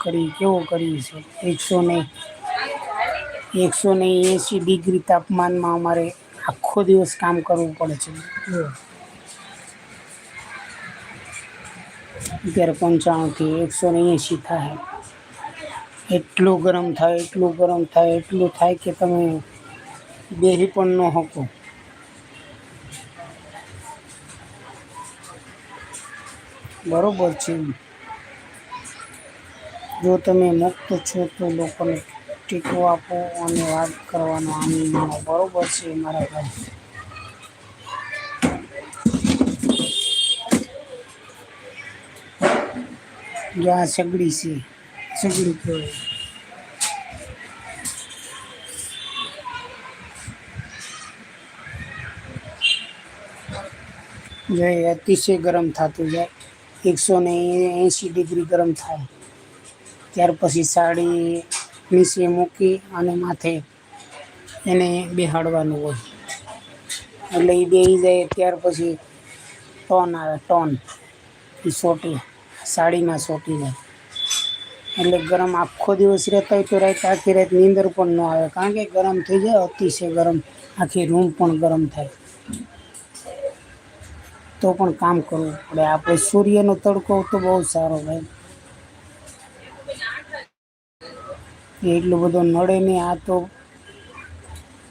કેવો કરી છે 180 ડિગ્રી તાપમાનમાં અમારે આખો દિવસ કામ કરવું પડે છે. અત્યારે 95 થી 180 થાય. એટલું ગરમ થાય એટલું થાય કે તમે બેહી પણ ન શકો. બરોબર છે. જો તમે મુક્ત છો તો લોકોને ટેકો આપો અને વાત કરવાનો આનંદ માણો. બરોબર છે મારા ભાઈ. જો આ સગડી છે, સગડી કહેવાય. જો અતિશય ગરમ થતું જાય 180 ડિગ્રી ગરમ થાય. ત્યાર પછી સાડી નીચે મૂકી અને માથે એને બેહાડવાનું હોય. એટલે એ બેહી જાય ત્યાર પછી ટોન આવે ટોન એ સોટી સાડીમાં સોટી જાય. એટલે ગરમ આખો દિવસ રહેતા હોય તો રાત આખી રાત નીંદર પણ ન આવે, કારણ કે ગરમ થઈ જાય અતિશય ગરમ. આખી રૂમ પણ ગરમ થાય. તો પણ કામ કરવું પડે. આપણે સૂર્યનો તડકો તો બહુ સારો ભાઈ. એટલું બધું નડે નહીં. આ તો